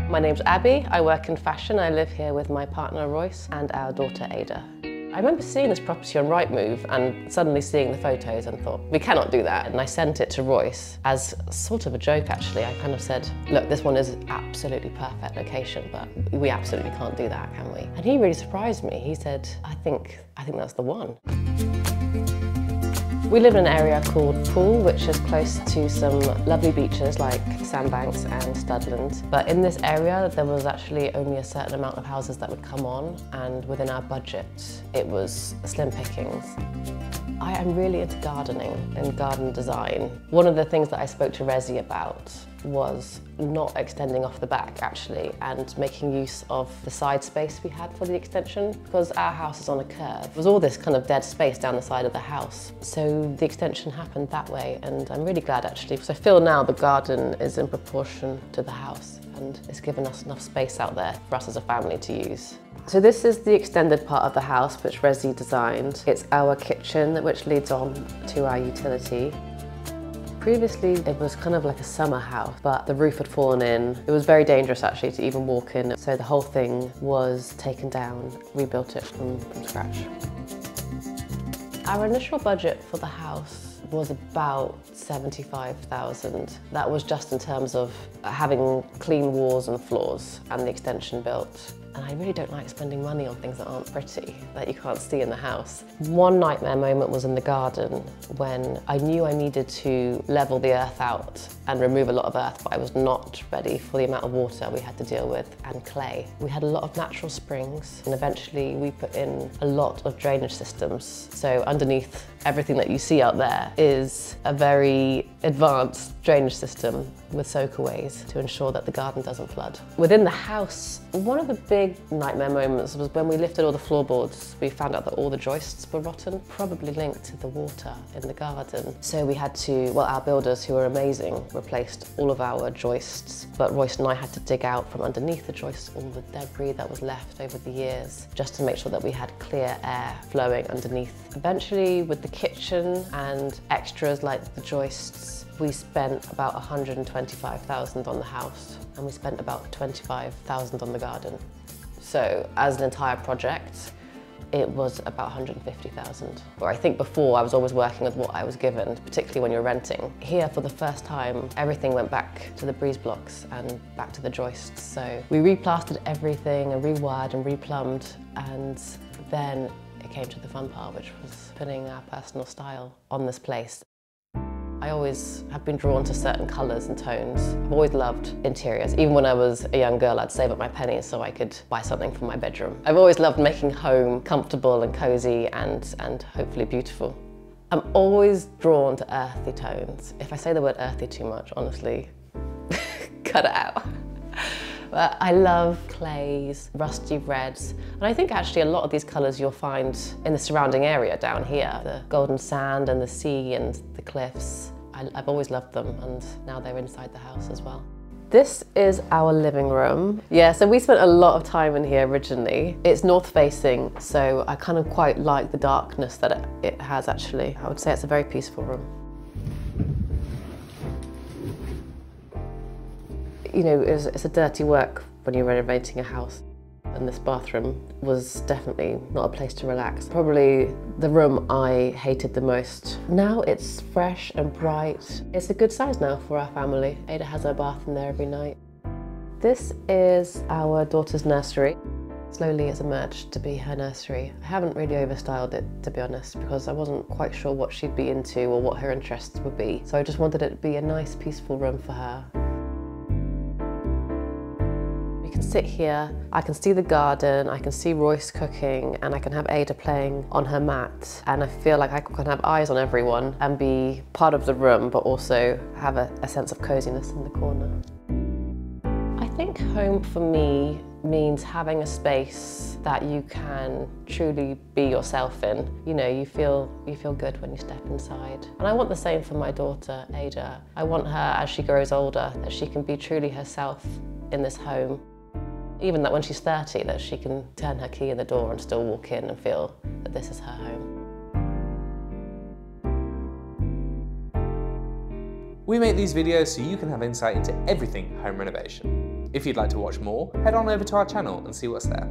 My name's Abi, I work in fashion. I live here with my partner Royce and our daughter Aida. I remember seeing this property on Rightmove and suddenly seeing the photos and thought, we cannot do that. And I sent it to Royce as sort of a joke actually. I kind of said, look, this one is absolutely perfect location, but we absolutely can't do that, can we? And he really surprised me. He said, I think that's the one. We live in an area called Poole, which is close to some lovely beaches like Sandbanks and Studland. But in this area, there was actually only a certain amount of houses that would come on, and within our budget, it was slim pickings. I am really into gardening and garden design. One of the things that I spoke to Resi about was not extending off the back actually and making use of the side space we had for the extension, because our house is on a curve. There was all this kind of dead space down the side of the house. So the extension happened that way, and I'm really glad actually, because I feel now the garden is in proportion to the house and it's given us enough space out there for us as a family to use. So this is the extended part of the house which Resi designed. It's our kitchen which leads on to our utility. Previously it was kind of like a summer house, but the roof had fallen in. It was very dangerous actually to even walk in, so the whole thing was taken down, rebuilt it from scratch. Our initial budget for the house was about 75,000. That was just in terms of having clean walls and floors and the extension built. And I really don't like spending money on things that aren't pretty, that you can't see in the house. One nightmare moment was in the garden when I knew I needed to level the earth out and remove a lot of earth, but I was not ready for the amount of water we had to deal with and clay. We had a lot of natural springs, and eventually we put in a lot of drainage systems. So underneath everything that you see out there is a very advanced drainage system with soakaways to ensure that the garden doesn't flood. Within the house, one of the big nightmare moments was when we lifted all the floorboards. We found out that all the joists were rotten, probably linked to the water in the garden. So we had to, well, our builders, who were amazing, replaced all of our joists, but Royce and I had to dig out from underneath the joists all the debris that was left over the years, just to make sure that we had clear air flowing underneath. Eventually, with the kitchen and extras like the joists, we spent about 125,000 on the house, and we spent about 25,000 on the garden. So as an entire project, it was about 150,000. Where I think before I was always working with what I was given, particularly when you're renting. Here, for the first time, everything went back to the breeze blocks and back to the joists. So we replastered everything and rewired and replumbed, and then it came to the fun part, which was putting our personal style on this place. I always have been drawn to certain colours and tones. I've always loved interiors. Even when I was a young girl, I'd save up my pennies so I could buy something for my bedroom. I've always loved making home comfortable and cosy and hopefully beautiful. I'm always drawn to earthy tones. If I say the word earthy too much, honestly, cut it out. But I love clays, rusty reds, and I think actually a lot of these colours you'll find in the surrounding area down here. The golden sand and the sea and the cliffs. I've always loved them, and now they're inside the house as well. This is our living room. Yeah, so we spent a lot of time in here originally. It's north facing, so I kind of quite like the darkness that it has actually. I would say it's a very peaceful room. You know, it's a dirty work when you're renovating a house, and this bathroom was definitely not a place to relax. Probably the room I hated the most. Now it's fresh and bright. It's a good size now for our family. Aida has her bath in there every night. This is our daughter's nursery. Slowly it's emerged to be her nursery. I haven't really overstyled it, to be honest, because I wasn't quite sure what she'd be into or what her interests would be. So I just wanted it to be a nice, peaceful room for her. Sit here, I can see the garden, I can see Royce cooking, and I can have Aida playing on her mat, and I feel like I can have eyes on everyone and be part of the room, but also have a sense of coziness in the corner. I think home for me means having a space that you can truly be yourself in. You know, you feel good when you step inside. And I want the same for my daughter, Aida. I want her, as she grows older, that she can be truly herself in this home. Even that when she's 30, that she can turn her key in the door and still walk in and feel that this is her home. We make these videos so you can have insight into everything home renovation. If you'd like to watch more, head on over to our channel and see what's there.